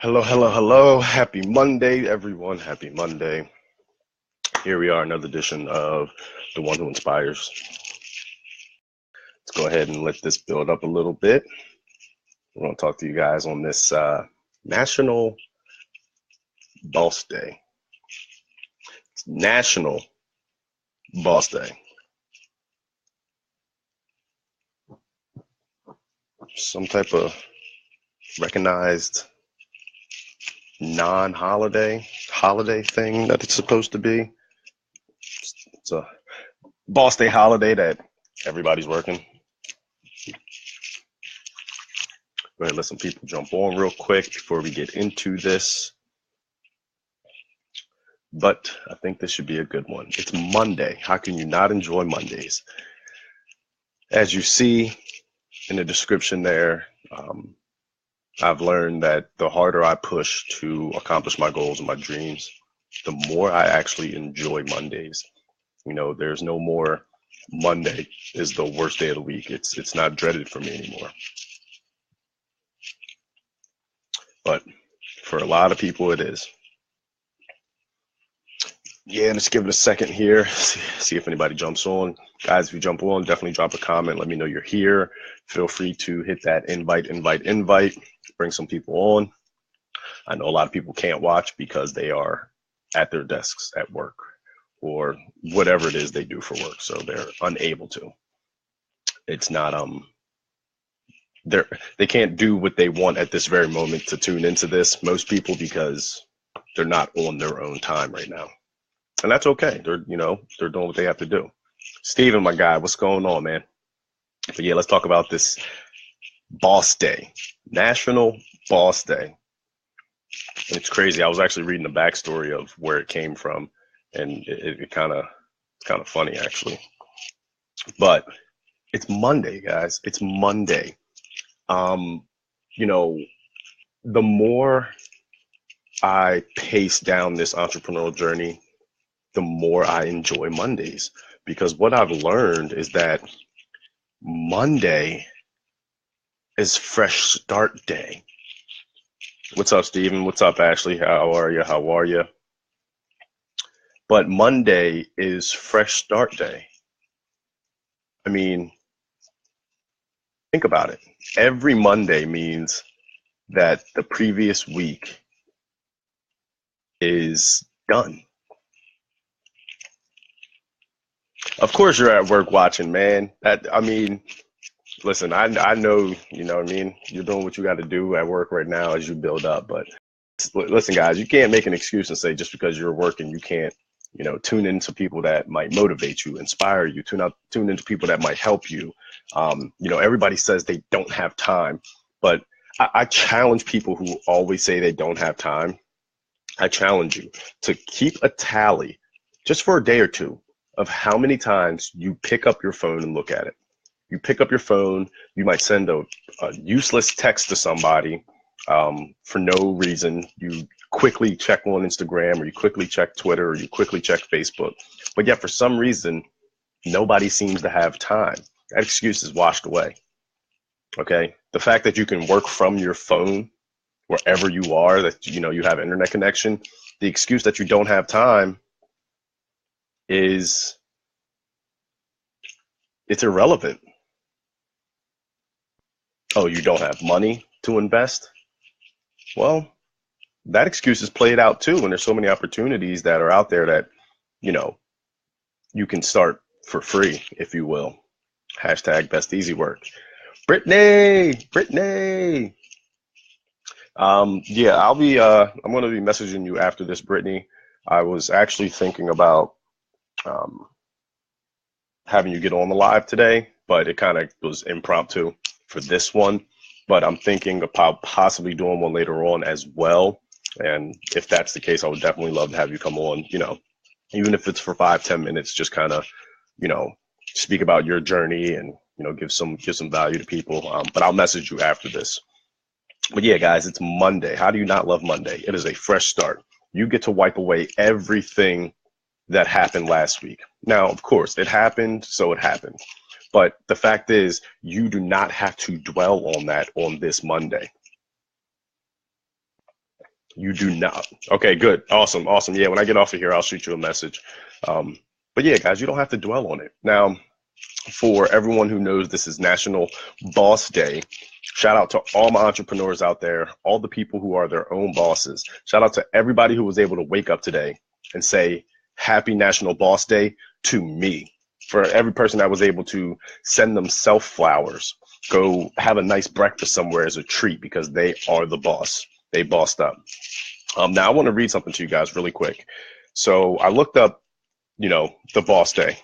Hello, hello, hello. Happy Monday, everyone. Happy Monday. Here we are, another edition of The One Who Inspires. Let's go ahead and let this build up a little bit. We're going to talk to you guys on this National Boss Day. It's National Boss Day. Some type of recognized non-holiday thing that it's supposed to be. It's a Boss Day holiday that everybody's working. Go ahead and let some people jump on real quick before we get into this. But I think this should be a good one. It's Monday. How can you not enjoy Mondays? As you see in the description there, I've learned that the harder I push to accomplish my goals and my dreams, the more I actually enjoy Mondays. You know, there's no more Monday is the worst day of the week. It's not dreaded for me anymore. But for a lot of people, it is. Yeah, let's give it a second here. See if anybody jumps on. Guys, if you jump on, definitely drop a comment. Let me know you're here. Feel free to hit that invite. Bring some people on. I know a lot of people can't watch because they are at their desks at work or whatever it is they do for work. So they're unable to. It's not, they can't do what they want at this very moment to tune into this. Most people, because they're not on their own time right now. And that's okay. They're doing what they have to do. Steven, my guy, what's going on, man? But yeah, let's talk about this Boss Day, National Boss Day. And it's crazy. I was actually reading the backstory of where it came from, and it's kind of funny actually. But it's Monday, guys. It's Monday. The more I pace down this entrepreneurial journey, the more I enjoy Mondays, because what I've learned is that Monday is fresh start day. What's up, Steven? What's up, Ashley? How are you? But Monday is fresh start day. I mean, think about it. Every Monday means that the previous week is done. Of course you're at work watching, man. Listen, I know, you know what I mean? You're doing what you got to do at work right now as you build up. But listen, guys, you can't make an excuse and say just because you're working, you can't, tune into people that might motivate you, inspire you, tune into people that might help you. Everybody says they don't have time, but I challenge people who always say they don't have time. I challenge you to keep a tally just for a day or two of how many times you pick up your phone and look at it. You pick up your phone, you might send a useless text to somebody for no reason. You quickly check on Instagram, or you quickly check Twitter, or you quickly check Facebook. But yet for some reason, nobody seems to have time. That excuse is washed away. Okay. The fact that you can work from your phone wherever you are, that you have internet connection, the excuse that you don't have time it's irrelevant. Oh, you don't have money to invest? Well, that excuse is played out too, and there's so many opportunities that are out there that, you can start for free, if you will. Hashtag best easy work. Brittany. Yeah, I'm going to be messaging you after this, Brittany. I was actually thinking about having you get on the live today, but it kind of was impromptu for this one. But I'm thinking about possibly doing one later on as well. And if that's the case, I would definitely love to have you come on, even if it's for 5-10 minutes, just kind of, speak about your journey and, give some value to people. But I'll message you after this. But yeah, guys, it's Monday. How do you not love Monday? It is a fresh start. You get to wipe away everything that happened last week. Now, of course, it happened, so it happened. But the fact is, you do not have to dwell on that on this Monday. You do not. Okay, good. Awesome. Awesome. Yeah, when I get off of here, I'll shoot you a message. Um, but yeah, guys, you don't have to dwell on it. Now, for everyone who knows this is National Boss Day, shout out to all my entrepreneurs out there, all the people who are their own bosses. Shout out to everybody who was able to wake up today and say, Happy National Boss Day to me. For every person that was able to send themselves flowers, go have a nice breakfast somewhere as a treat because they are the boss. They bossed up. Now, I want to read something to you guys really quick. So I looked up, the Boss Day.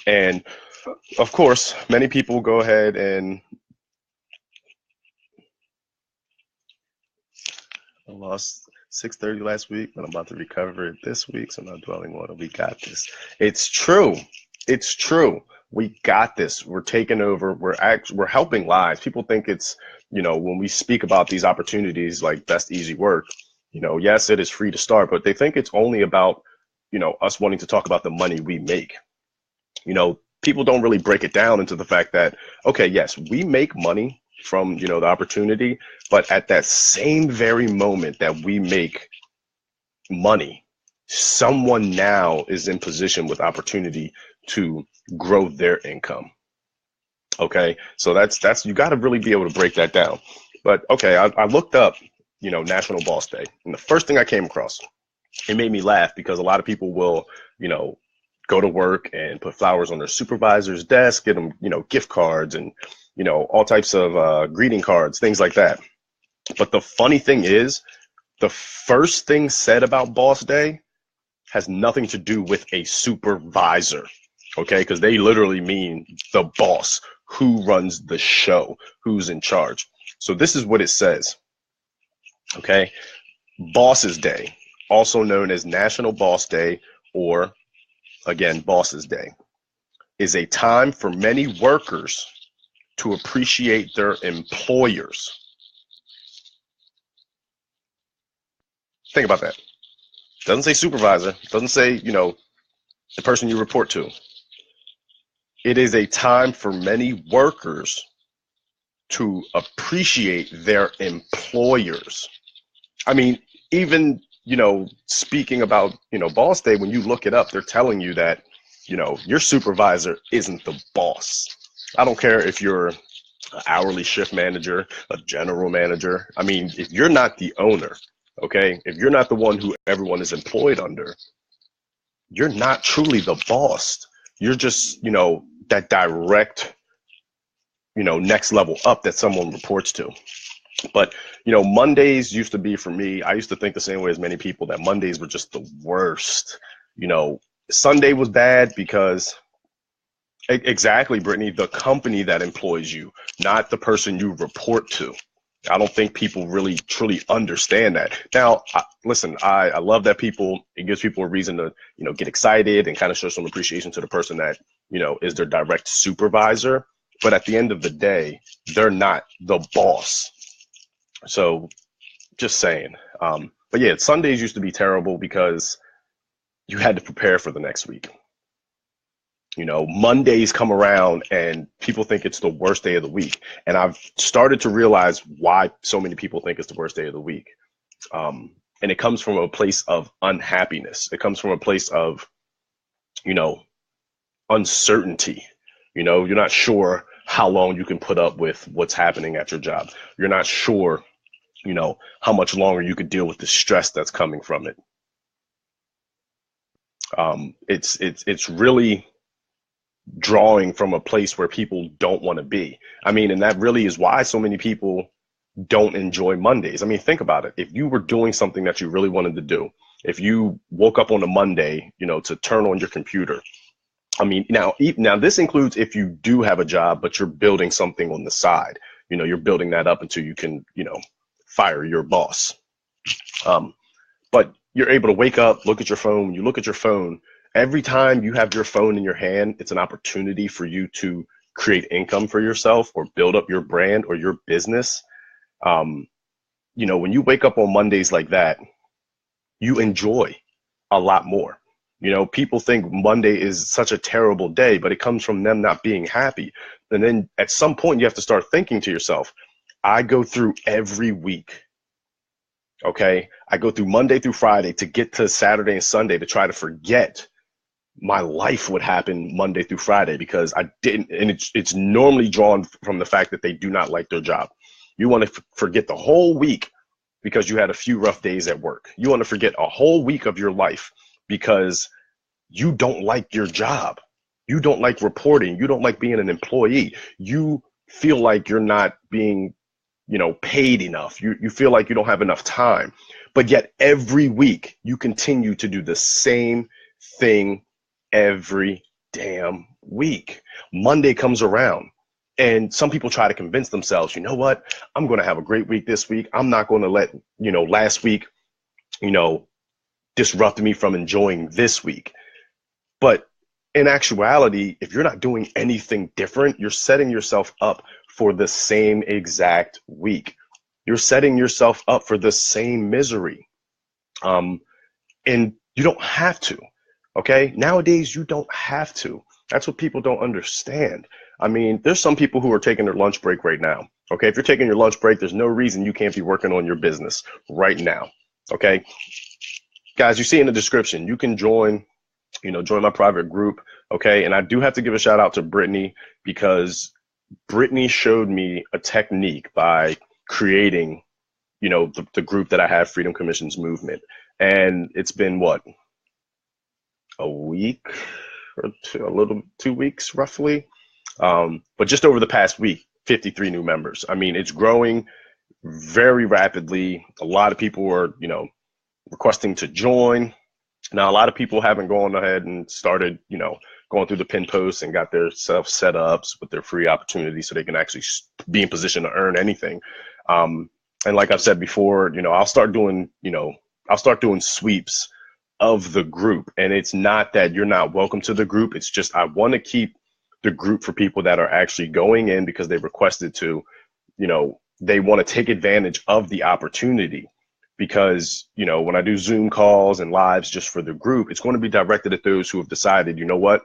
And of course, many people go ahead and I lost 6:30 last week, but I'm about to recover it this week. So I'm not dwelling on it. We got this. It's true. It's true. We got this. We're taking over. We're helping lives. People think it's, when we speak about these opportunities like Best Easy Work, yes, it is free to start, but they think it's only about, us wanting to talk about the money we make. People don't really break it down into the fact that, okay, yes, we make money from, the opportunity, but at that same very moment that we make money, someone now is in position with opportunity to grow their income. Okay, so that's you got to really be able to break that down. But okay, I looked up, National Boss Day, and the first thing I came across, it made me laugh because a lot of people will, go to work and put flowers on their supervisor's desk, get them, gift cards and, all types of greeting cards, things like that. But the funny thing is, the first thing said about Boss Day has nothing to do with a supervisor, okay? Because they literally mean the boss, who runs the show, who's in charge. So this is what it says, okay? Bosses Day, also known as National Boss Day, or again, Bosses Day, is a time for many workers to appreciate their employers. Think about that. Doesn't say supervisor, doesn't say, the person you report to. It is a time for many workers to appreciate their employers. I mean, even, speaking about, Boss Day, when you look it up, they're telling you that, your supervisor isn't the boss. I don't care if you're an hourly shift manager, a general manager. I mean, if you're not the owner, okay, if you're not the one who everyone is employed under, you're not truly the boss. You're just, that direct, next level up that someone reports to. But, Mondays used to be, for me, I used to think the same way as many people, that Mondays were just the worst. Sunday was bad because, exactly, Brittany, the company that employs you, not the person you report to. I don't think people really truly understand that. Now, listen, I love that it gives people a reason to, get excited and kind of show some appreciation to the person that, is their direct supervisor. But at the end of the day, they're not the boss. So just saying. But yeah, Sundays used to be terrible because you had to prepare for the next week. Mondays come around and people think it's the worst day of the week. And I've started to realize why so many people think it's the worst day of the week. And it comes from a place of unhappiness. It comes from a place of, uncertainty. You're not sure how long you can put up with what's happening at your job. You're not sure, how much longer you could deal with the stress that's coming from it. It's really drawing from a place where people don't want to be. I mean, and that really is why so many people don't enjoy Mondays. I mean, think about it. If you were doing something that you really wanted to do, if you woke up on a Monday, to turn on your computer. I mean, now this includes if you do have a job, but you're building something on the side, you're building that up until you can, fire your boss. But you're able to wake up, look at your phone. When you look at your phone, every time you have your phone in your hand, it's an opportunity for you to create income for yourself or build up your brand or your business. When you wake up on Mondays like that, you enjoy a lot more. People think Monday is such a terrible day, but it comes from them not being happy. And then at some point you have to start thinking to yourself, I go through every week Okay. I go through Monday through Friday to get to Saturday and Sunday to try to forget my life would happen Monday through Friday because I didn't. And it's normally drawn from the fact that they do not like their job. You want to forget the whole week because you had a few rough days at work. You want to forget a whole week of your life because you don't like your job. You don't like reporting. You don't like being an employee. You feel like you're not being, paid enough. You feel like you don't have enough time. But yet every week you continue to do the same thing every damn week. Monday comes around and some people try to convince themselves, you know what? I'm going to have a great week this week. I'm not going to let, last week, disrupt me from enjoying this week. But in actuality, if you're not doing anything different, you're setting yourself up for the same exact week. You're setting yourself up for the same misery. And you don't have to. Okay. Nowadays, you don't have to. That's what people don't understand. I mean, there's some people who are taking their lunch break right now. Okay. If you're taking your lunch break, there's no reason you can't be working on your business right now. Okay. Guys, you see in the description, you can join my private group. Okay. And I do have to give a shout out to Brittany because Brittany showed me a technique by creating, the group that I have, Freedom Commissions Movement. And it's been what? A week or 2 weeks roughly. But just over the past week, 53 new members. I mean, it's growing very rapidly. A lot of people are, requesting to join. Now, a lot of people haven't gone ahead and started, going through the pin posts and got their self set ups with their free opportunities so they can actually be in position to earn anything. And like I've said before, I'll start doing sweeps of the group. And it's not that you're not welcome to the group. It's just I want to keep the group for people that are actually going in because they requested to, they want to take advantage of the opportunity. Because, when I do Zoom calls and lives just for the group, it's going to be directed at those who have decided, you know what,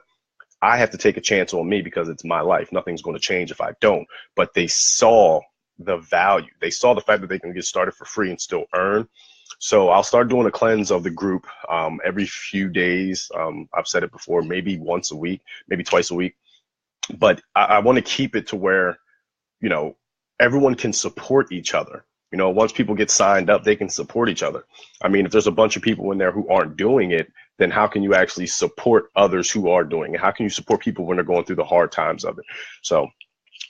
I have to take a chance on me because it's my life. Nothing's going to change if I don't. But they saw the value. They saw the fact that they can get started for free and still earn. So I'll start doing a cleanse of the group every few days. I've said it before, maybe once a week, maybe twice a week. But I want to keep it to where, everyone can support each other. Once people get signed up, they can support each other. I mean, if there's a bunch of people in there who aren't doing it, then how can you actually support others who are doing it? How can you support people when they're going through the hard times of it? So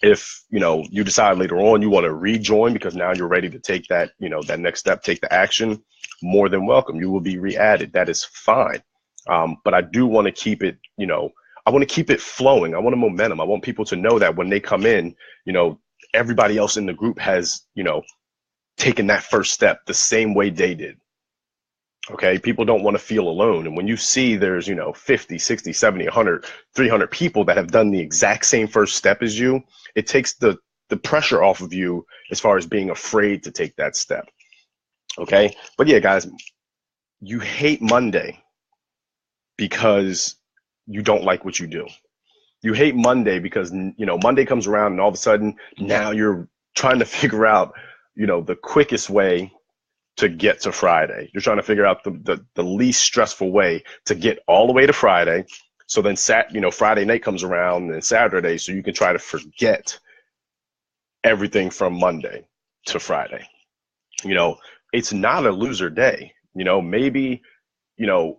if, you decide later on you want to rejoin because now you're ready to take that, that next step, take the action, more than welcome. You will be re-added. That is fine. But I do want to keep it, I want to keep it flowing. I want a momentum. I want people to know that when they come in, everybody else in the group has, taken that first step the same way they did. Okay. People don't want to feel alone. And when you see there's, 50, 60, 70, 100, 300 people that have done the exact same first step as you, it takes the pressure off of you as far as being afraid to take that step. Okay. But yeah, guys, you hate Monday because you don't like what you do. You hate Monday because, Monday comes around and all of a sudden now you're trying to figure out, the quickest way to get to Friday. You're trying to figure out the least stressful way to get all the way to Friday. So then Friday night comes around and Saturday, so you can try to forget everything from Monday to Friday. It's not a loser day. Maybe you're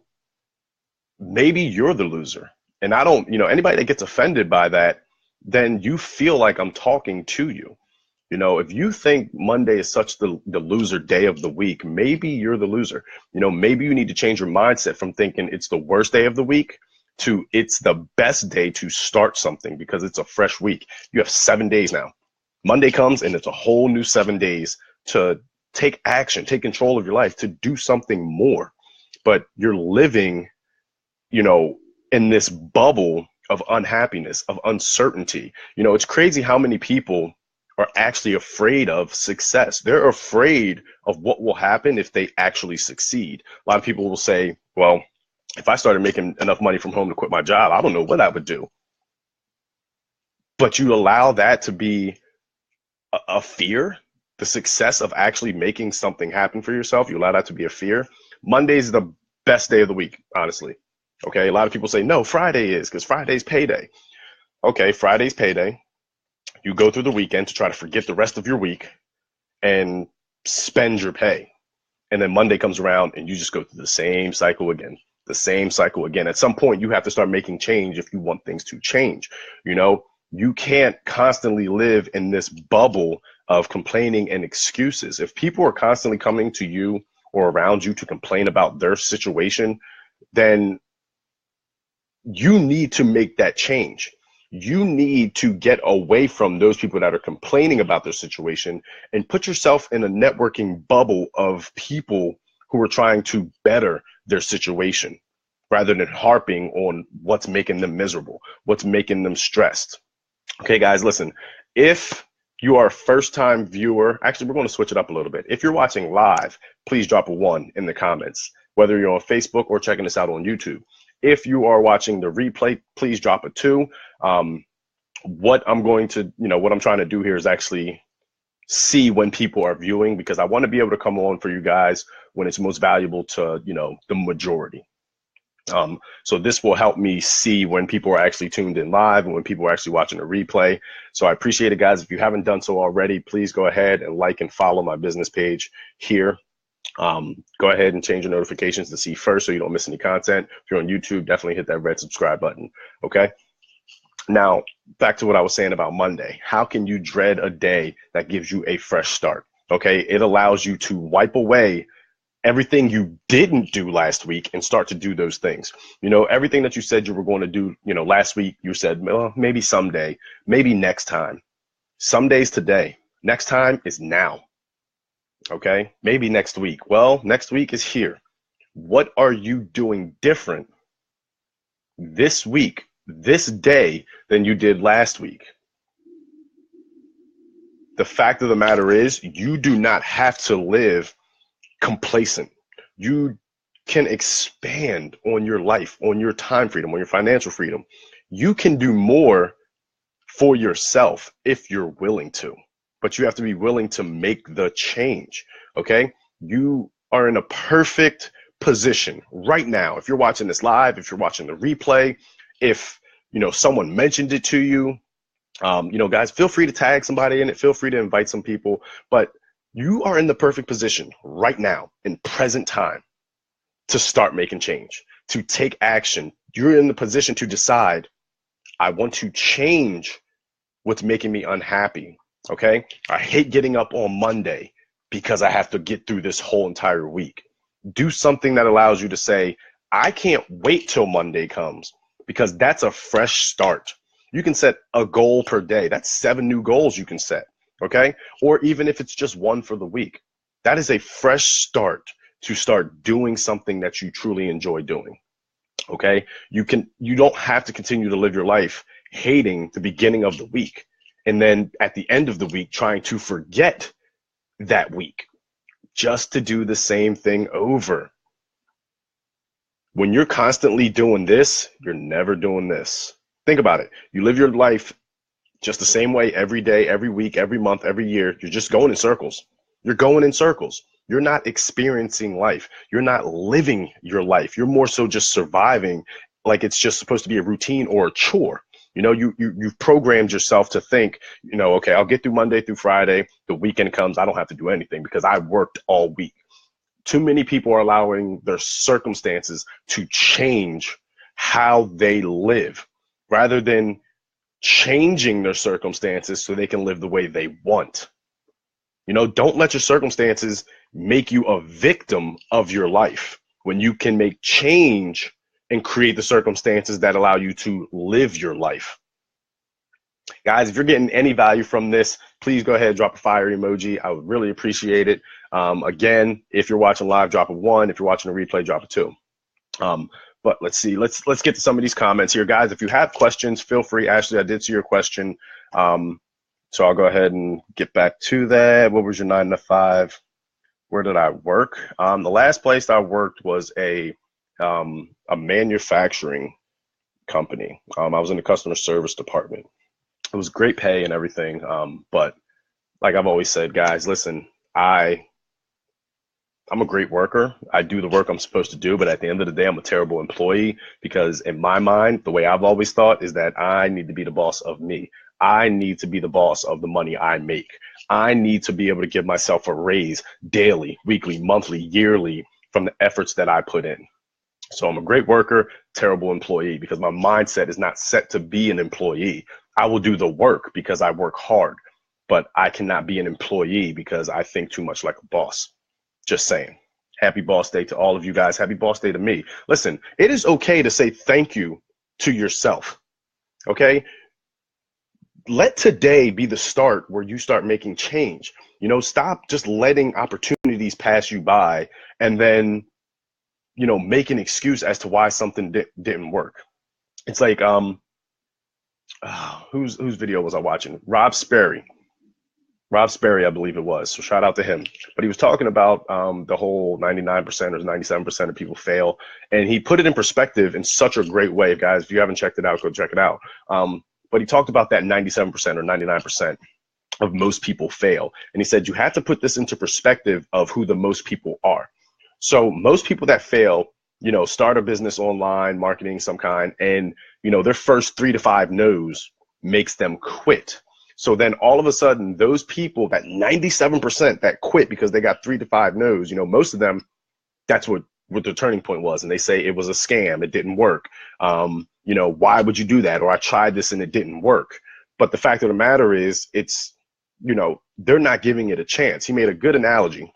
the loser. And I don't, anybody that gets offended by that, then you feel like I'm talking to you. If you think Monday is such the loser day of the week, maybe you're the loser. Maybe you need to change your mindset from thinking it's the worst day of the week to it's the best day to start something because it's a fresh week. You have 7 days now. Monday comes and it's a whole new 7 days to take action, take control of your life, to do something more. But you're living, in this bubble of unhappiness, of uncertainty. It's crazy how many people are actually afraid of success. They're afraid of what will happen if they actually succeed. A lot of people will say, well, if I started making enough money from home to quit my job, I don't know what I would do. But you allow that to be a fear the success of actually making something happen for yourself, you allow that to be a fear. Monday's the best day of the week, honestly. Okay, a lot of people say, no, Friday is, because Friday's payday. Okay, Friday's payday. You go through the weekend to try to forget the rest of your week and spend your pay. And then Monday comes around and you just go through the same cycle again, the same cycle again. At some point, you have to start making change if you want things to change. You know, you can't constantly live in this bubble of complaining and excuses. If people are constantly coming to you or around you to complain about their situation, then you need to make that change. You need to get away from those people that are complaining about their situation and put yourself in a networking bubble of people who are trying to better their situation rather than harping on what's making them miserable, what's making them stressed. Okay, guys, listen, if you are a first-time viewer, actually, we're going to switch it up a little bit. If you're watching live, please drop a 1 in the comments, whether you're on Facebook or checking this out on YouTube. If you are watching the replay, please drop a 2. What I'm trying to do here is actually see when people are viewing, because I want to be able to come on for you guys when it's most valuable to, the majority. So this will help me see when people are actually tuned in live and when people are actually watching the replay. So I appreciate it, guys. If you haven't done so already, please go ahead and like and follow my business page here. Go ahead and change your notifications to see first so you don't miss any content. If you're on YouTube, definitely hit that red subscribe button. Okay. Now, back to what I was saying about Monday. How can you dread a day that gives you a fresh start? Okay. It allows you to wipe away everything you didn't do last week and start to do those things. Everything that you said you were going to do, last week, you said, well, maybe someday, maybe next time. Some days today. Next time is now. Okay, maybe next week. Well, next week is here. What are you doing different this week, this day, than you did last week? The fact of the matter is, you do not have to live complacent. You can expand on your life, on your time freedom, on your financial freedom. You can do more for yourself if you're willing to. But you have to be willing to make the change, okay? You are in a perfect position right now. If you're watching this live, if you're watching the replay, if, someone mentioned it to you, guys, feel free to tag somebody in it. Feel free to invite some people. But you are in the perfect position right now in present time to start making change, to take action. You're in the position to decide, I want to change what's making me unhappy. Okay, I hate getting up on Monday because I have to get through this whole entire week. Do something that allows you to say, I can't wait till Monday comes, because that's a fresh start. You can set a goal per day. That's 7 new goals you can set. Okay, or even if it's just 1 for the week, that is a fresh start to start doing something that you truly enjoy doing. Okay, you don't have to continue to live your life hating the beginning of the week and then at the end of the week trying to forget that week just to do the same thing over. When you're constantly doing this, you're never doing this. Think about it. You live your life just the same way every day, every week, every month, every year. You're just going in circles. You're going in circles. You're not experiencing life. You're not living your life. You're more so just surviving, like it's just supposed to be a routine or a chore. You've programmed yourself to think, okay, I'll get through Monday through Friday. The weekend comes, I don't have to do anything because I worked all week. Too many people are allowing their circumstances to change how they live rather than changing their circumstances so they can live the way they want. Don't let your circumstances make you a victim of your life when you can make change and create the circumstances that allow you to live your life. Guys, if you're getting any value from this, please go ahead and drop a fire emoji. I would really appreciate it. Again, if you're watching live, drop a 1. If you're watching a replay, drop a 2. But let's see. Let's get to some of these comments here, guys. If you have questions, feel free. Ashley, I did see your question. So I'll go ahead and get back to that. What was your 9 to 5? Where did I work? The last place I worked was a manufacturing company. I was in the customer service department. It was great pay and everything, but like I've always said, guys, listen, I'm a great worker. I do the work I'm supposed to do, but at the end of the day, I'm a terrible employee because in my mind, the way I've always thought is that I need to be the boss of me. I need to be the boss of the money I make. I need to be able to give myself a raise daily, weekly, monthly, yearly from the efforts that I put in. So I'm a great worker, terrible employee because my mindset is not set to be an employee. I will do the work because I work hard, but I cannot be an employee because I think too much like a boss. Just saying. Happy boss day to all of you guys. Happy boss day to me. Listen, it is okay to say thank you to yourself. Okay. Let today be the start where you start making change. Stop just letting opportunities pass you by and then, make an excuse as to why something didn't work. It's like, whose video was I watching? Rob Sperry, I believe it was. So shout out to him. But he was talking about the whole 99% or 97% of people fail. And he put it in perspective in such a great way. Guys, if you haven't checked it out, go check it out. But he talked about that 97% or 99% of most people fail. And he said, you have to put this into perspective of who the most people are. So most people that fail, start a business online, marketing some kind, and, their first 3 to 5 no's makes them quit. So then all of a sudden, those people, that 97% that quit because they got 3 to 5 no's, most of them, that's what the turning point was. And they say it was a scam. It didn't work. Why would you do that? Or I tried this and it didn't work. But the fact of the matter is they're not giving it a chance. He made a good analogy.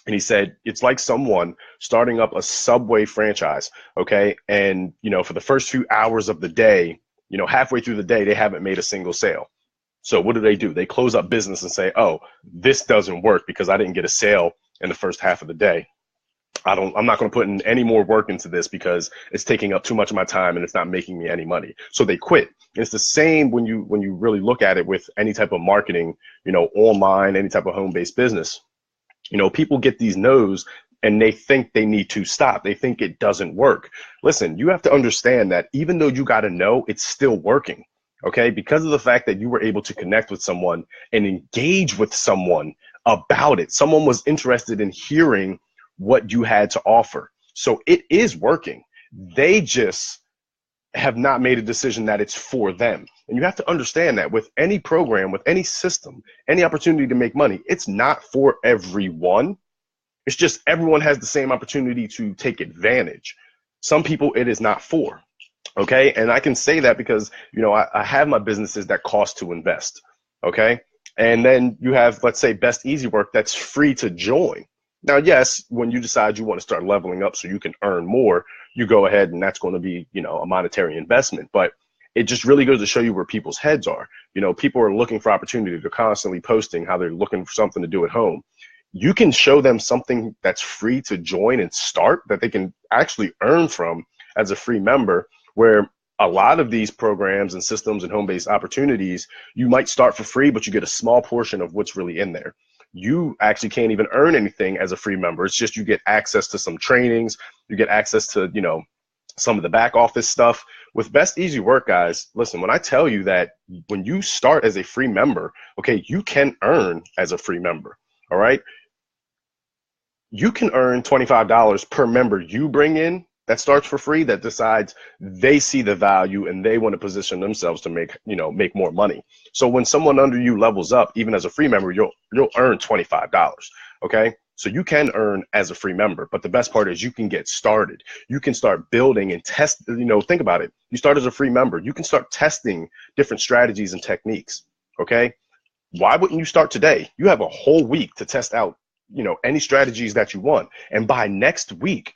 And he said, it's like someone starting up a Subway franchise. Okay. And, for the first few hours of the day, halfway through the day, they haven't made a single sale. So what do? They close up business and say, oh, this doesn't work because I didn't get a sale in the first half of the day. I'm not going to put in any more work into this because it's taking up too much of my time and it's not making me any money. So they quit. And it's the same when you really look at it with any type of marketing, online, any type of home-based business. People get these no's and they think they need to stop. They think it doesn't work. Listen, you have to understand that even though you got to know, it's still working. Okay, because of the fact that you were able to connect with someone and engage with someone about it. Someone was interested in hearing what you had to offer. So it is working. They just have not made a decision that it's for them. And you have to understand that with any program, with any system, any opportunity to make money, it's not for everyone. It's just everyone has the same opportunity to take advantage. Some people it is not for. Okay. And I can say that because, I have my businesses that cost to invest. Okay. And then you have, let's say, Best Easy Work that's free to join. Now, yes, when you decide you want to start leveling up so you can earn more, you go ahead and that's going to be, a monetary investment. But it just really goes to show you where people's heads are. People are looking for opportunity. They're constantly posting how they're looking for something to do at home. You can show them something that's free to join and start that they can actually earn from as a free member, where a lot of these programs and systems and home-based opportunities, you might start for free, but you get a small portion of what's really in there. You actually can't even earn anything as a free member. It's just you get access to some trainings, you get access to, some of the back office stuff. With Best Easy Work, guys, listen, when I tell you that when you start as a free member, okay, you can earn as a free member, all right? You can earn $25 per member you bring in that starts for free, that decides they see the value and they want to position themselves to make more money. So when someone under you levels up, even as a free member, you'll earn $25. Okay. So you can earn as a free member, but the best part is you can get started. You can start building and test, think about it. You start as a free member, you can start testing different strategies and techniques. Okay. Why wouldn't you start today? You have a whole week to test out, any strategies that you want. And by next week,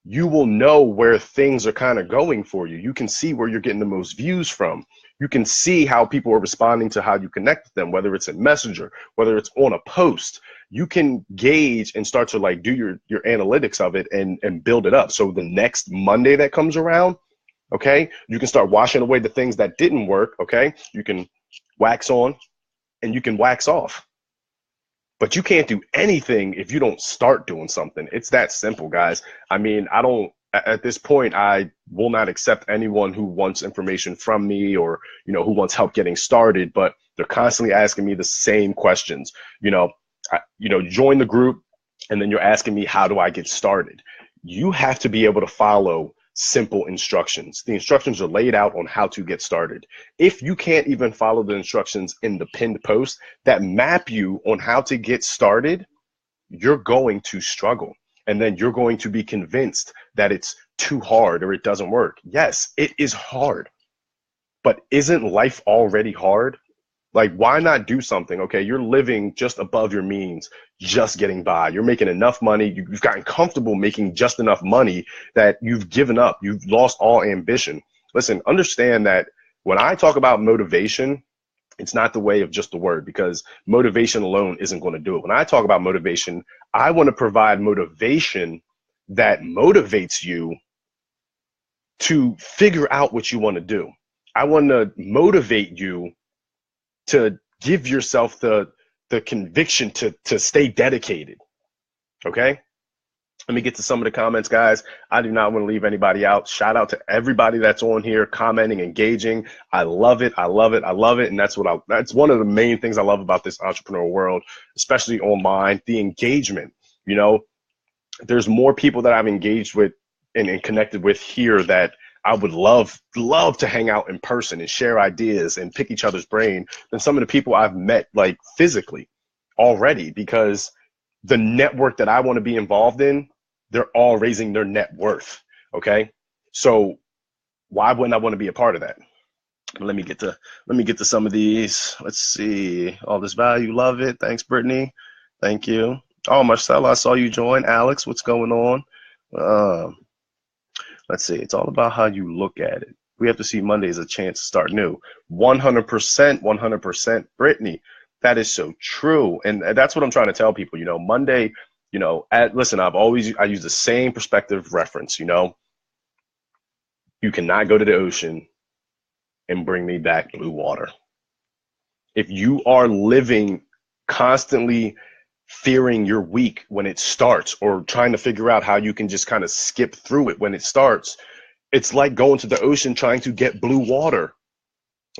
you will know where things are kind of going for you. You can see where you're getting the most views from. You can see how people are responding to how you connect with them, whether it's in Messenger, whether it's on a post. You can gauge and start to do your analytics of it and build it up. So the next Monday that comes around, okay, you can start washing away the things that didn't work, okay? You can wax on and you can wax off. But you can't do anything if you don't start doing something. It's that simple, guys. I mean, I don't At this point, I will not accept anyone who wants information from me or, who wants help getting started, but they're constantly asking me the same questions. Join the group, and then you're asking me, how do I get started? You have to be able to follow simple instructions. The instructions are laid out on how to get started. If you can't even follow the instructions in the pinned post that map you on how to get started, you're going to struggle. And then you're going to be convinced that it's too hard or it doesn't work. Yes, it is hard. But isn't life already hard? Like, why not do something? Okay, you're living just above your means, just getting by. You're making enough money. You've gotten comfortable making just enough money that you've given up. You've lost all ambition. Listen, understand that when I talk about motivation, it's not the way of just the word, because motivation alone isn't going to do it. When I talk about motivation, I want to provide motivation that motivates you to figure out what you want to do. I want to motivate you to give yourself the conviction to stay dedicated. Okay? Let me get to some of the comments, guys. I do not want to leave anybody out. Shout out to everybody that's on here, commenting, engaging. I love it. I love it. I love it. And that's one of the main things I love about this entrepreneur world, especially online, the engagement. There's more people that I've engaged with and connected with here that I would love to hang out in person and share ideas and pick each other's brain than some of the people I've met, like, physically already, because the network that I want to be involved in, they're all raising their net worth. Okay. So why wouldn't I want to be a part of that? Let me get to some of these. Let's see. All this value. Love it. Thanks, Brittany. Thank you. Oh, Marcella, I saw you join. Alex, what's going on? Let's see. It's all about how you look at it. We have to see Monday as a chance to start new. 100%, Brittany. That is so true. And that's what I'm trying to tell people. Monday, listen, I use the same perspective reference. You cannot go to the ocean and bring me back blue water. If you are living constantly fearing you're weak when it starts, or trying to figure out how you can just kind of skip through it when it starts, it's like going to the ocean trying to get blue water.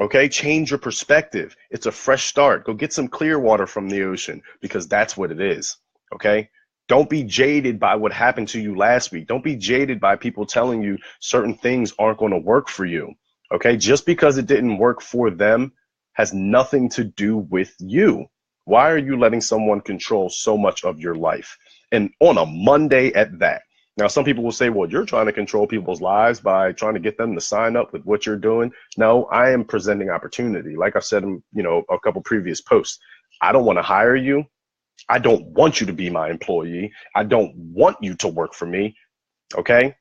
Okay, change your perspective. It's a fresh start. Go get some clear water from the ocean, because that's what it is. Okay, don't be jaded by what happened to you last week. Don't be jaded by people telling you certain things aren't going to work for you. Okay, just because it didn't work for them has nothing to do with you. Why are you letting someone control so much of your life? And on a Monday at that. Now, some people will say, well, you're trying to control people's lives by trying to get them to sign up with what you're doing. No, I am presenting opportunity. Like I said in, a couple previous posts, I don't want to hire you. I don't want you to be my employee. I don't want you to work for me. Okay?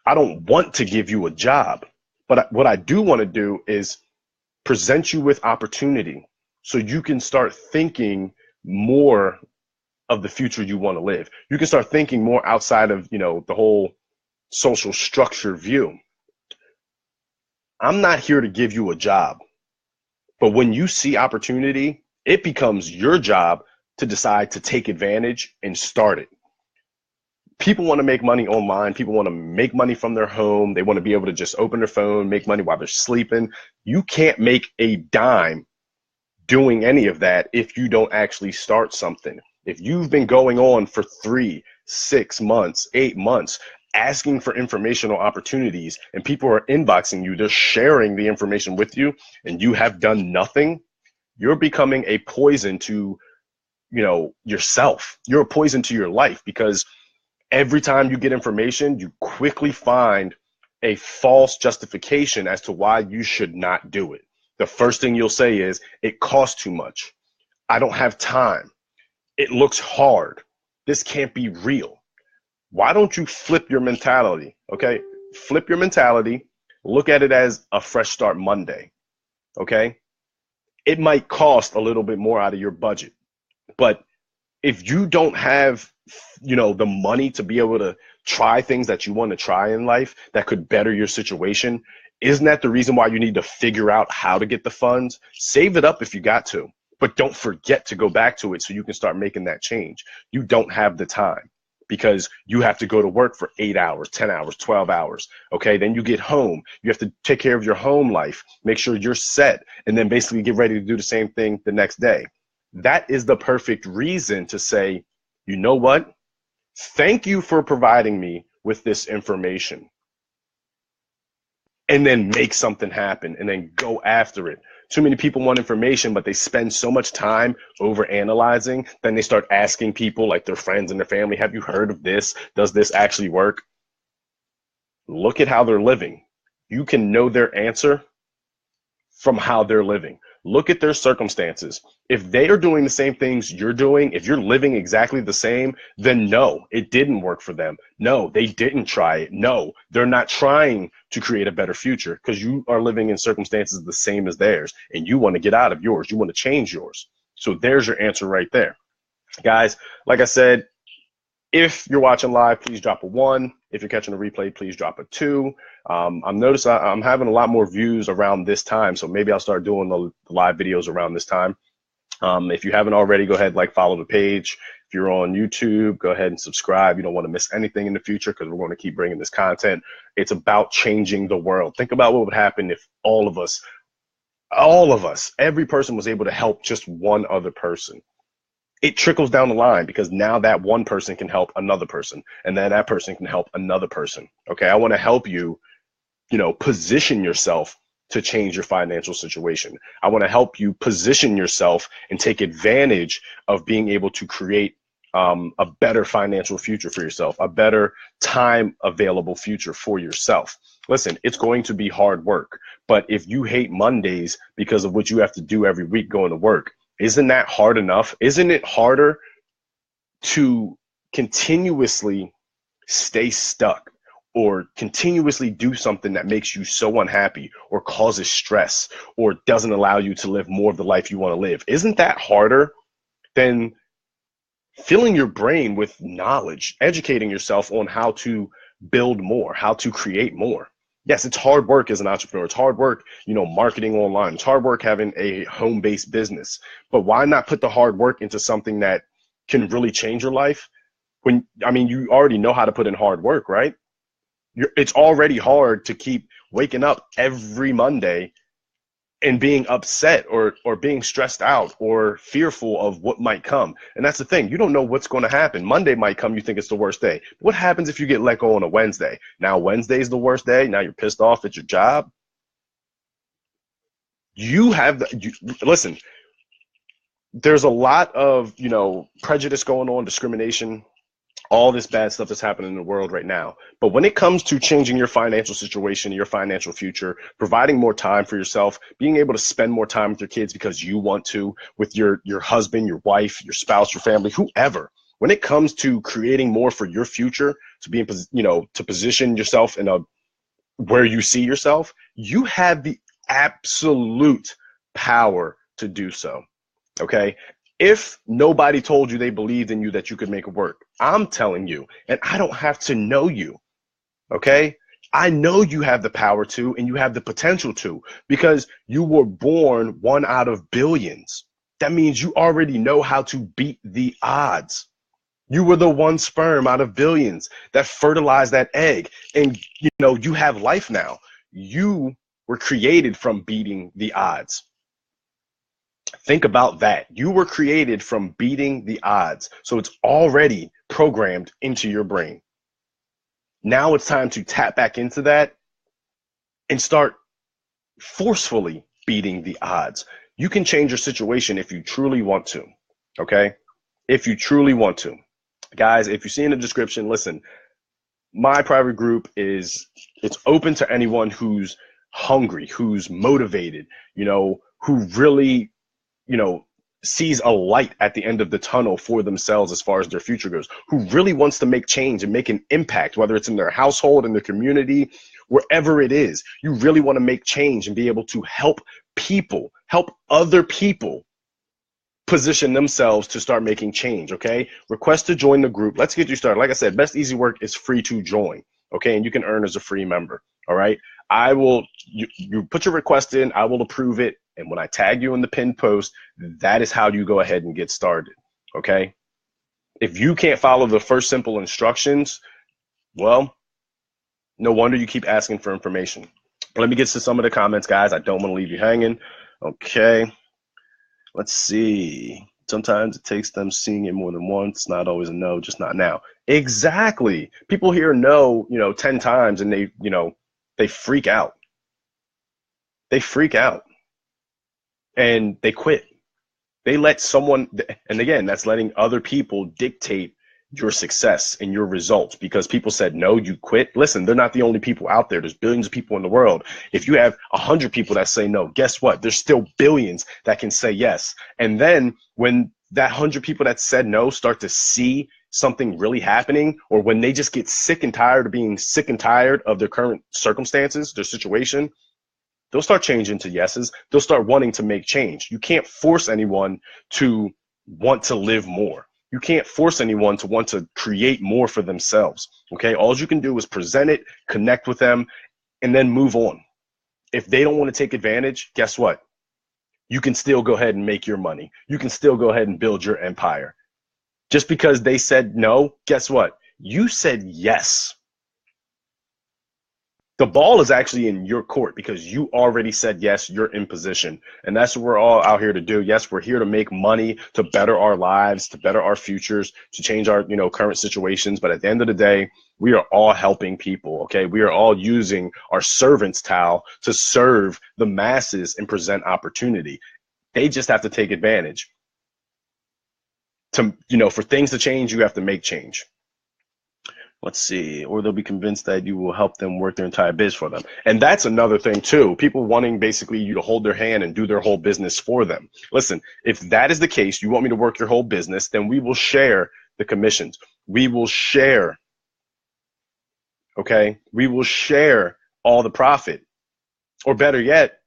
I don't want to give you a job. But what I do want to do is present you with opportunity, so you can start thinking more of the future you want to live. You can start thinking more outside of, the whole social structure view. I'm not here to give you a job, but when you see opportunity, it becomes your job to decide to take advantage and start it. People want to make money online. People want to make money from their home. They want to be able to just open their phone, make money while they're sleeping. You can't make a dime doing any of that if you don't actually start something. If you've been going on for 3, 6 months, 8 months, asking for informational opportunities, and people are inboxing you, they're sharing the information with you, and you have done nothing, you're becoming a poison to, yourself. You're a poison to your life, because every time you get information, you quickly find a false justification as to why you should not do it. The first thing you'll say is, it costs too much. I don't have time. It looks hard. This can't be real. Why don't you flip your mentality? Okay, flip your mentality. Look at it as a fresh start Monday. Okay, it might cost a little bit more out of your budget, but if you don't have, the money to be able to try things that you want to try in life that could better your situation, isn't that the reason why you need to figure out how to get the funds? Save it up if you got to, but don't forget to go back to it so you can start making that change. You don't have the time. because you have to go to work for 8 hours, 10 hours, 12 hours. Okay. Then you get home. You have to take care of your home life, make sure you're set, and then basically get ready to do the same thing the next day. That is the perfect reason to say, you know what? Thank you for providing me with this information. And then make something happen and then go after it. Too many people want information, but they spend so much time over analyzing. Then they start asking people, like their friends and their family, have you heard of this? Does this actually work? Look at how they're living. You can know their answer from how they're living. Look at their circumstances. If they are doing the same things you're doing, if you're living exactly the same, then no, it didn't work for them. No, they didn't try it. No, they're not trying to create a better future, because you are living in circumstances the same as theirs, and you want to get out of yours. You want to change yours. So there's your answer right there. Guys, like I said, if you're watching live, please drop a 1. If you're catching a replay, please drop a 2. I'm noticing I'm having a lot more views around this time, so maybe I'll start doing the live videos around this time. If you haven't already, go ahead, follow the page. If you're on YouTube, go ahead and subscribe. You don't want to miss anything in the future, because we're going to keep bringing this content. It's about changing the world. Think about what would happen if all of us, every person was able to help just one other person. It trickles down the line, because now that one person can help another person, and then that person can help another person. Okay, I want to help you, position yourself to change your financial situation. I want to help you position yourself and take advantage of being able to create a better financial future for yourself, a better time available future for yourself. Listen, it's going to be hard work, but if you hate Mondays because of what you have to do every week going to work, isn't that hard enough? Isn't it harder to continuously stay stuck or continuously do something that makes you so unhappy or causes stress or doesn't allow you to live more of the life you want to live? Isn't that harder than filling your brain with knowledge, educating yourself on how to build more, how to create more? Yes, it's hard work as an entrepreneur. It's hard work, marketing online. It's hard work having a home-based business. But why not put the hard work into something that can really change your life? You already know how to put in hard work, right? It's already hard to keep waking up every Monday and being upset or being stressed out or fearful of what might come. And that's the thing. You don't know what's going to happen. Monday might come. You think it's the worst day. What happens if you get let go on a Wednesday? Now Wednesday's the worst day. Now you're pissed off at your job. Listen, there's a lot of, prejudice going on, discrimination, all this bad stuff that's happening in the world right now. But when it comes to changing your financial situation, your financial future, providing more time for yourself, being able to spend more time with your kids because you want to, with your husband, your wife, your spouse, your family, whoever, when it comes to creating more for your future, to be in, to position yourself in where you see yourself, you have the absolute power to do so. Okay. If nobody told you they believed in you that you could make it work, I'm telling you, and I don't have to know you, okay? I know you have the power to, and you have the potential to, because you were born one out of billions. That means you already know how to beat the odds. You were the one sperm out of billions that fertilized that egg, and you have life now. You were created from beating the odds. Think about that. You were created from beating the odds. So it's already programmed into your brain. Now it's time to tap back into that and start forcefully beating the odds. You can change your situation if you truly want to. Okay? If you truly want to. Guys, if you see in the description, listen, my private group it's open to anyone who's hungry, who's motivated, who really sees a light at the end of the tunnel for themselves as far as their future goes, who really wants to make change and make an impact, whether it's in their household, in their community, wherever it is. You really want to make change and be able to help other people position themselves to start making change. Okay. Request to join the group. Let's get you started. Like I said, Best Easy Work is free to join. Okay. And you can earn as a free member. All right. You put your request in, I will approve it. And when I tag you in the pinned post, that is how you go ahead and get started. Okay. If you can't follow the first simple instructions, well, no wonder you keep asking for information. Let me get to some of the comments, guys. I don't want to leave you hanging. Okay. Let's see. Sometimes it takes them seeing it more than once. Not always a no, just not now. Exactly. People hear no, 10 times and they freak out. They freak out and they quit. They let someone, and again, that's letting other people dictate your success and your results because people said no, you quit. Listen, they're not the only people out there. There's billions of people in the world. If you have 100 people that say no, guess what? There's still billions that can say yes. And then when that 100 people that said no start to see something really happening, or when they just get sick and tired of being sick and tired of their current circumstances, their situation, they'll start changing to yeses. They'll start wanting to make change. You can't force anyone to want to live more. You can't force anyone to want to create more for themselves. Okay. All you can do is present it, connect with them, and then move on. If they don't want to take advantage, guess what? You can still go ahead and make your money. You can still go ahead and build your empire. Just because they said no, guess what? You said yes. The ball is actually in your court because you already said yes, you're in position. And that's what we're all out here to do. Yes, we're here to make money, to better our lives, to better our futures, to change our, current situations. But at the end of the day, we are all helping people, okay? We are all using our servant's towel to serve the masses and present opportunity. They just have to take advantage. For things to change, you have to make change. Let's see, or they'll be convinced that you will help them work their entire biz for them. And that's another thing too. People wanting basically you to hold their hand and do their whole business for them. Listen, if that is the case, you want me to work your whole business, then we will share the commissions. We will share, okay? We will share all the profit. Or better yet,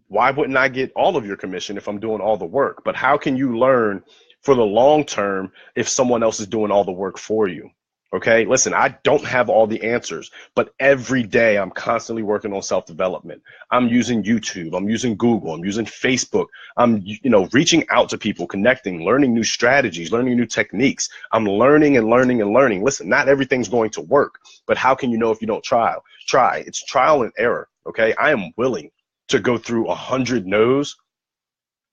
why wouldn't I get all of your commission if I'm doing all the work? But how can you learn for the long term if someone else is doing all the work for you? Okay, listen, I don't have all the answers, but every day I'm constantly working on self-development. I'm using YouTube, I'm using Google, I'm using Facebook. I'm, reaching out to people, connecting, learning new strategies, learning new techniques. I'm learning and learning and learning. Listen, not everything's going to work, but how can you know if you don't try? It's trial and error, okay? I am willing to go through 100 no's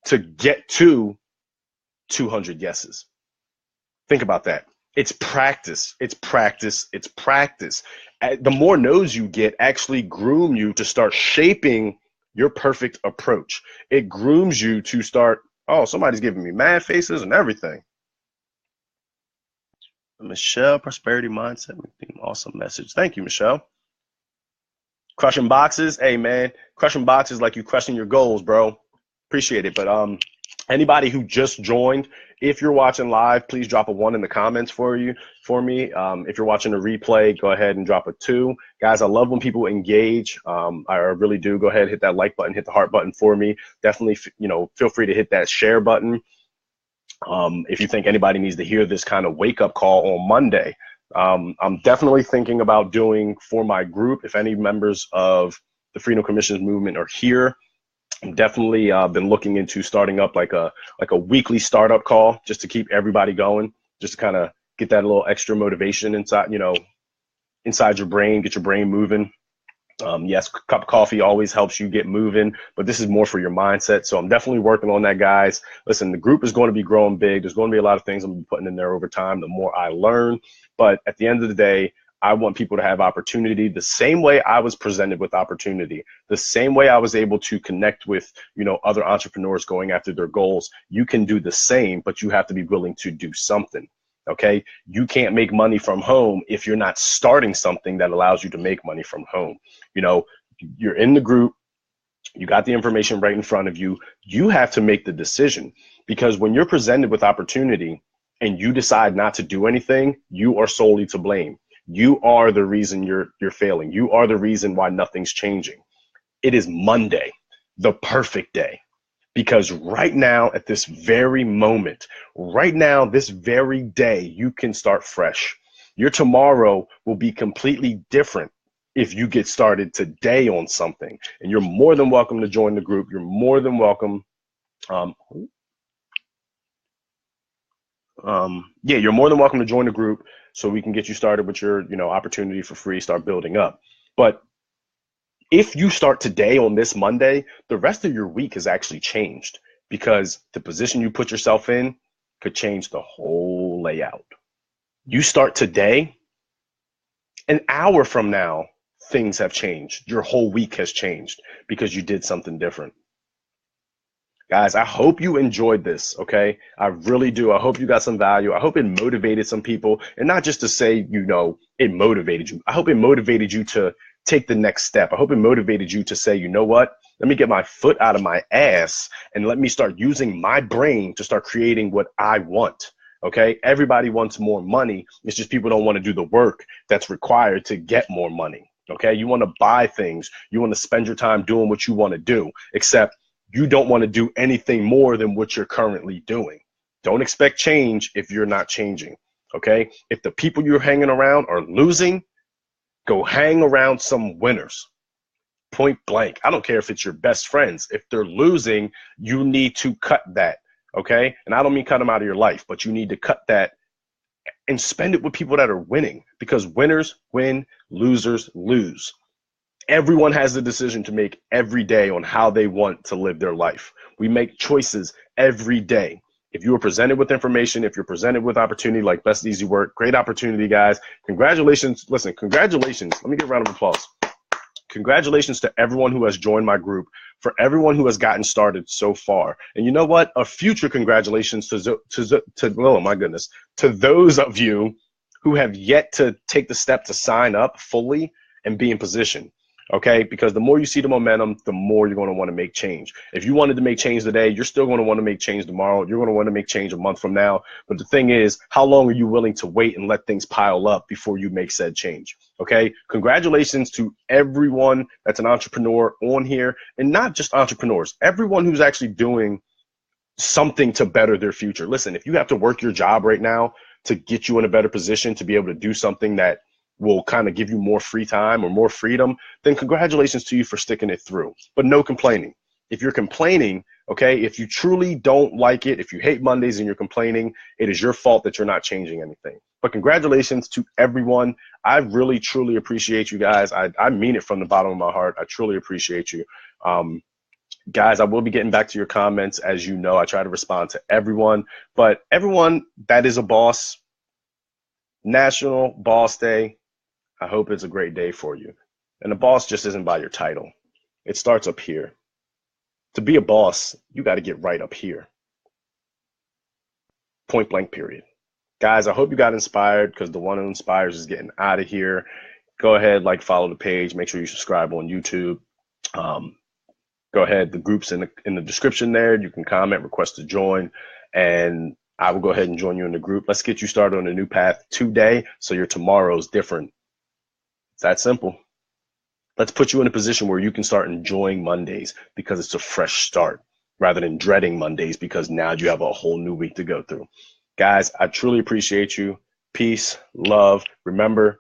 to get to 200 yeses. Think about that. It's practice. It's practice. It's practice. The more no's you get actually groom you to start shaping your perfect approach. It grooms you to start, oh, somebody's giving me mad faces and everything. Michelle, prosperity mindset, awesome message. Thank you, Michelle. Crushing boxes. Hey, man, crushing boxes like you crushing your goals, bro. Appreciate it. But anybody who just joined, if you're watching live, please drop a 1 in the comments for me. If you're watching a replay, go ahead and drop a 2. Guys, I love when people engage. I really do. Go ahead, hit that like button, hit the heart button for me. Definitely, feel free to hit that share button. If you think anybody needs to hear this kind of wake up call on Monday, I'm definitely thinking about doing for my group. If any members of the Freedom Commissions movement are here, I'm definitely been looking into starting up like a weekly startup call just to keep everybody going, just to kind of get that little extra motivation inside, inside your brain, get your brain moving. Yes, cup of coffee always helps you get moving, but this is more for your mindset. So I'm definitely working on that, guys. Listen, the group is going to be growing big. There's going to be a lot of things I'm going to be putting in there over time, the more I learn. But at the end of the day, I want people to have opportunity the same way I was presented with opportunity, the same way I was able to connect with, other entrepreneurs going after their goals. You can do the same, but you have to be willing to do something. Okay. You can't make money from home if you're not starting something that allows you to make money from home. You're in the group, you got the information right in front of you. You have to make the decision, because when you're presented with opportunity and you decide not to do anything, you are solely to blame. You are the reason you're failing. You are the reason why nothing's changing. It is Monday, the perfect day, because right now at this very moment, right now, this very day, you can start fresh. Your tomorrow will be completely different if you get started today on something. And you're more than welcome to join the group. You're more than welcome. Yeah, you're more than welcome to join the group so we can get you started with your, opportunity for free, start building up. But if you start today on this Monday, the rest of your week has actually changed because the position you put yourself in could change the whole layout. You start today, an hour from now, things have changed. Your whole week has changed because you did something different. Guys, I hope you enjoyed this, okay? I really do. I hope you got some value. I hope it motivated some people. And not just to say, it motivated you. I hope it motivated you to take the next step. I hope it motivated you to say, you know what? Let me get my foot out of my ass and let me start using my brain to start creating what I want, okay? Everybody wants more money. It's just people don't want to do the work that's required to get more money, okay? You want to buy things. You want to spend your time doing what you want to do, except you don't want to do anything more than what you're currently doing. Don't expect change if you're not changing, okay? If the people you're hanging around are losing, go hang around some winners. Point blank. I don't care if it's your best friends. If they're losing, you need to cut that, okay? And I don't mean cut them out of your life, but you need to cut that and spend it with people that are winning, because winners win, losers lose. Everyone has the decision to make every day on how they want to live their life. We make choices every day. If you are presented with information, if you're presented with opportunity like Best Easy Work, great opportunity, guys. Congratulations. Listen, congratulations. Let me give a round of applause. Congratulations to everyone who has joined my group, for everyone who has gotten started so far. And you know what? A future congratulations oh my goodness, to those of you who have yet to take the step to sign up fully and be in position. Okay, because the more you see the momentum, the more you're going to want to make change. If you wanted to make change today, you're still going to want to make change tomorrow. You're going to want to make change a month from now. But the thing is, how long are you willing to wait and let things pile up before you make said change? Okay, congratulations to everyone that's an entrepreneur on here, and not just entrepreneurs, everyone who's actually doing something to better their future. Listen, if you have to work your job right now to get you in a better position to be able to do something that will kind of give you more free time or more freedom, then congratulations to you for sticking it through. But no complaining. If you're complaining, okay, if you truly don't like it, if you hate Mondays and you're complaining, it is your fault that you're not changing anything. But congratulations to everyone. I really, truly appreciate you guys. I mean it from the bottom of my heart. I truly appreciate you. Guys, I will be getting back to your comments. As you know, I try to respond to everyone. But everyone that is a boss, National Boss Day, I hope it's a great day for you. And the boss just isn't by your title. It starts up here. To be a boss, you got to get right up here. Point blank, period. Guys, I hope you got inspired, because the one who inspires is getting out of here. Go ahead, follow the page. Make sure you subscribe on YouTube. Go ahead. The group's in the description there. You can comment, request to join, and I will go ahead and join you in the group. Let's get you started on a new path today so your tomorrow's different. It's that simple. Let's put you in a position where you can start enjoying Mondays because it's a fresh start, rather than dreading Mondays because now you have a whole new week to go through. Guys, I truly appreciate you. Peace, love. Remember,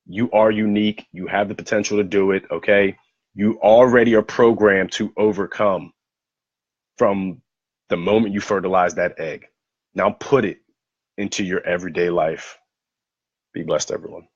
you are unique. You have the potential to do it, okay? You already are programmed to overcome from the moment you fertilize that egg. Now put it into your everyday life. Be blessed, everyone.